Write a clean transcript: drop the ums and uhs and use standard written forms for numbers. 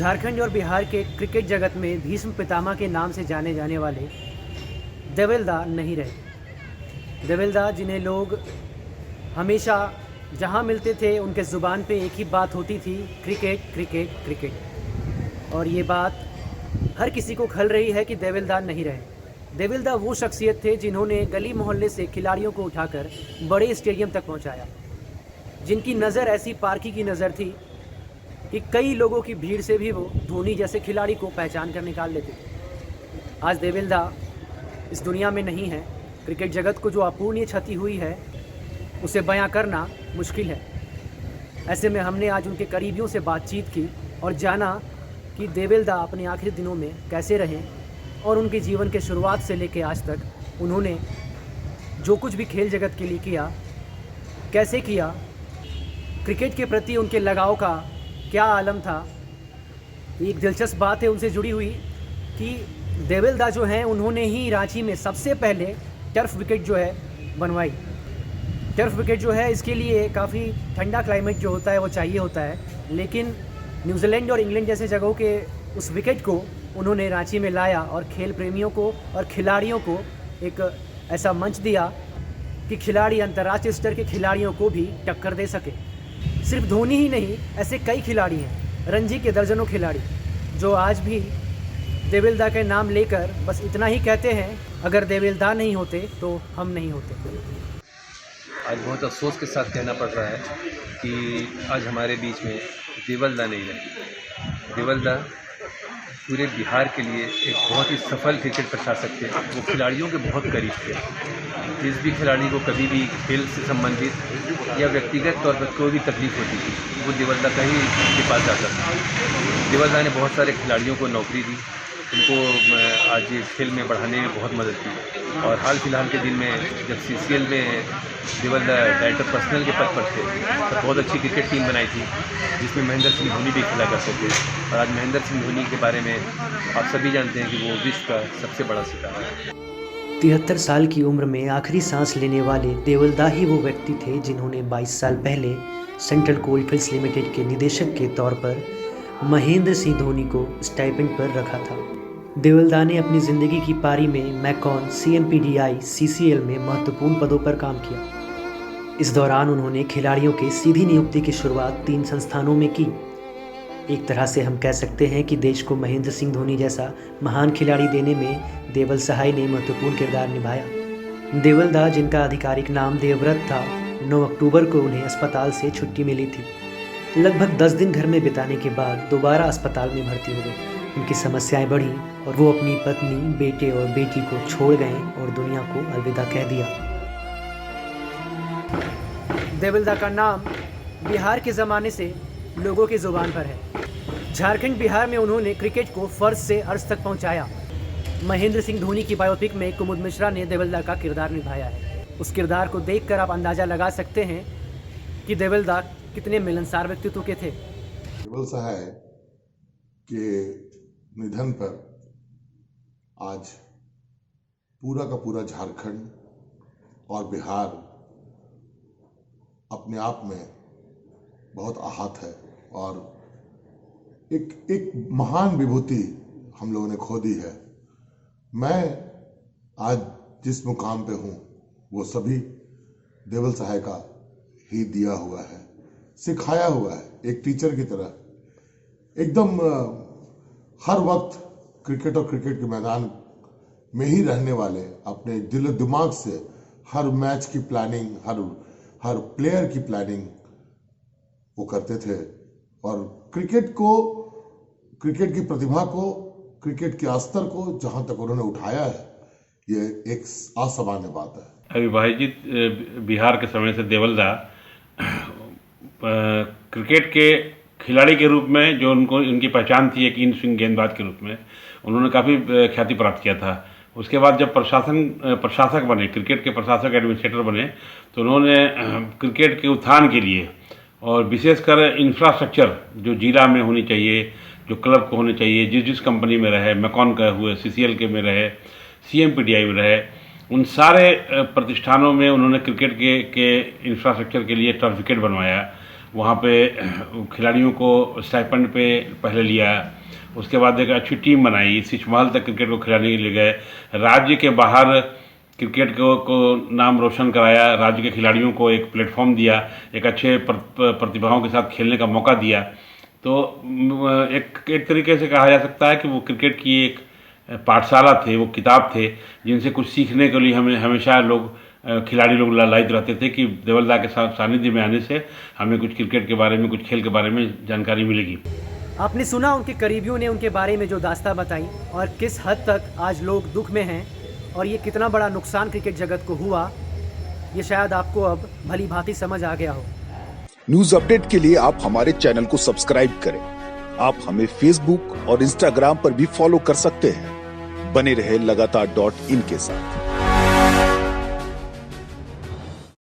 झारखंड और बिहार के क्रिकेट जगत में भीष्म पितामह के नाम से जाने जाने वाले देवेलदा नहीं रहे। देवेलदा जिन्हें लोग हमेशा जहां मिलते थे उनके ज़ुबान पे एक ही बात होती थी, क्रिकेट क्रिकेट क्रिकेट। और ये बात हर किसी को खल रही है कि देवेलदा नहीं रहे। देवेलदा वो शख्सियत थे जिन्होंने गली मोहल्ले से खिलाड़ियों को उठाकर बड़े स्टेडियम तक पहुंचाया, जिनकी नज़र ऐसी पारखी की नज़र थी कि कई लोगों की भीड़ से भी वो धोनी जैसे खिलाड़ी को पहचान कर निकाल लेते थे। आज देवेलदा इस दुनिया में नहीं है। क्रिकेट जगत को जो अपूर्णीय क्षति हुई है उसे बयां करना मुश्किल है। ऐसे में हमने आज उनके करीबियों से बातचीत की और जाना कि देवेलदा अपने आखिरी दिनों में कैसे रहें और उनके जीवन के शुरुआत से लेकर आज तक उन्होंने जो कुछ भी खेल जगत के लिए किया, कैसे किया, क्रिकेट के प्रति उनके लगाव का क्या आलम था। एक दिलचस्प बात है उनसे जुड़ी हुई कि देवेलदा जो हैं उन्होंने ही रांची में सबसे पहले टर्फ विकेट जो है बनवाई। टर्फ विकेट जो है इसके लिए काफ़ी ठंडा क्लाइमेट जो होता है वो चाहिए होता है, लेकिन न्यूजीलैंड और इंग्लैंड जैसे जगहों के उस विकेट को उन्होंने रांची में लाया और खेल प्रेमियों को और खिलाड़ियों को एक ऐसा मंच दिया कि खिलाड़ी अंतर्राष्ट्रीय स्तर के खिलाड़ियों को भी टक्कर दे सके। सिर्फ धोनी ही नहीं, ऐसे कई खिलाड़ी हैं, रणजी के दर्जनों खिलाड़ी, जो आज भी देवेलदा के नाम लेकर बस इतना ही कहते हैं, अगर देवेलदा नहीं होते तो हम नहीं होते। आज बहुत अफसोस के साथ कहना पड़ रहा है कि आज हमारे बीच में देवेलदा नहीं रहे। देवेलदा पूरे बिहार के लिए एक बहुत ही सफल क्रिकेट प्रशासक थे। वो खिलाड़ियों के बहुत करीब थे। जिस भी खिलाड़ी को कभी भी खेल से संबंधित या व्यक्तिगत तौर पर कोई भी तकलीफ होती थी वो देवेलदा का ही के पास जाता था। देवेलदा ने बहुत सारे खिलाड़ियों को नौकरी दी, उनको आज खेल में बढ़ाने में बहुत मदद की। और हाल फिलहाल के दिन में जब CCL में देवेलदा डायरेक्टर पर्सनल के पद पर थे तो बहुत अच्छी क्रिकेट टीम बनाई थी जिसमें महेंद्र सिंह धोनी भी खेला करते थे। और आज महेंद्र सिंह धोनी के बारे में आप सभी जानते हैं कि वो विश्व का सबसे बड़ा सितारा है। 73 साल की उम्र में आखिरी सांस लेने वाले देवेलदा ही वो व्यक्ति थे जिन्होंने 22 साल पहले सेंट्रल कोलफील्ड्स लिमिटेड के निदेशक के तौर पर महेंद्र सिंह धोनी को स्टाइपेंड पर रखा था। देवेलदा ने अपनी ज़िंदगी की पारी में मैकॉन, CMPDI, CCL में महत्वपूर्ण पदों पर काम किया। इस दौरान उन्होंने खिलाड़ियों के सीधी नियुक्ति की शुरुआत 3 संस्थानों में की। एक तरह से हम कह सकते हैं कि देश को महेंद्र सिंह धोनी जैसा महान खिलाड़ी देने में देवल सहाय ने महत्वपूर्ण किरदार निभाया। देवेलदा, जिनका आधिकारिक नाम देवव्रत था, 9 अक्टूबर को उन्हें अस्पताल से छुट्टी मिली थी। लगभग 10 दिन घर में बिताने के बाद दोबारा अस्पताल में भर्ती हो गए। उनकी समस्याएं बढ़ी और वो अपनी पत्नी, बेटे और बेटी को छोड़ गए और दुनिया को अलविदा कह दिया। देवेलदा का नाम बिहार के ज़माने से लोगों की ज़ुबान पर है। झारखंड, बिहार में उन्होंने क्रिकेट को फर्ज से अर्श तक पहुंचाया। महेंद्र सिंह धोनी की बायोपिक में कुमुद मिश्रा ने देवेलदा का किरदार निभाया है। उस किरदार को देखकर आप अंदाज़ा लगा सकते हैं कि देवेलदा कितने मिलनसार व्यक्तित्व के थे। देवेल सहाय के निधन पर आज पूरा का पूरा झारखंड और बिहार अपने आप में बहुत आहत है और एक महान विभूति हम लोगों ने खो दी है। मैं आज जिस मुकाम पे हूँ वो सभी देवेल सहाय का ही दिया हुआ है, सिखाया हुआ है। एक टीचर की तरह एकदम हर वक्त क्रिकेट और क्रिकेट के मैदान में ही रहने वाले, अपने दिल दिमाग से हर मैच की प्लानिंग, हर प्लेयर की प्लानिंग वो करते थे। और क्रिकेट की प्रतिभा को, क्रिकेट के स्तर को जहां तक उन्होंने उठाया है, ये एक असामान्य बात है। अभी भाई जी, बिहार के समय से देवेलदा क्रिकेट के खिलाड़ी के रूप में जो उनकी पहचान थी एक इन स्विंग गेंदबाज के रूप में, उन्होंने काफ़ी ख्याति प्राप्त किया था। उसके बाद जब प्रशासक बने, क्रिकेट के प्रशासक एडमिनिस्ट्रेटर बने, तो उन्होंने क्रिकेट के उत्थान के लिए और विशेषकर इंफ्रास्ट्रक्चर जो जिला में होनी चाहिए, जो क्लब को होने चाहिए, जिस कंपनी में रहे, मैकॉन का हुए, CCL के में रहे, CMPDI में रहे, उन सारे प्रतिष्ठानों में उन्होंने क्रिकेट के इंफ्रास्ट्रक्चर के लिए टर्फ विकेट बनवाया। वहाँ पे खिलाड़ियों को स्टाइपेंड पे पहले लिया, उसके बाद एक अच्छी टीम बनाई, शीश महल तक क्रिकेट को खिलाने के लिए गए, राज्य के बाहर क्रिकेट को नाम रोशन कराया, राज्य के खिलाड़ियों को एक प्लेटफॉर्म दिया, एक अच्छे प्रतिभाओं के साथ खेलने का मौका दिया। तो एक तरीके से कहा जा सकता है कि वो क्रिकेट की एक पाठशाला थे, वो किताब थे जिनसे कुछ सीखने के लिए हमें हमेशा लोग खिलाड़ी लोग लालायित रहते थे कि देवल दा के सानिध्य में आने से हमें कुछ क्रिकेट के बारे में, कुछ खेल के बारे में जानकारी मिलेगी। आपने सुना उनके करीबियों ने उनके बारे में जो दास्तां बताई और किस हद तक आज लोग दुख में हैं और ये कितना बड़ा नुकसान क्रिकेट जगत को हुआ, ये शायद आपको अब भली भांति समझ आ गया हो। न्यूज अपडेट के लिए आप हमारे चैनल को सब्सक्राइब करें। आप हमें फेसबुक और इंस्टाग्राम पर भी फॉलो कर सकते हैं। बने रहे लगातार .in के साथ।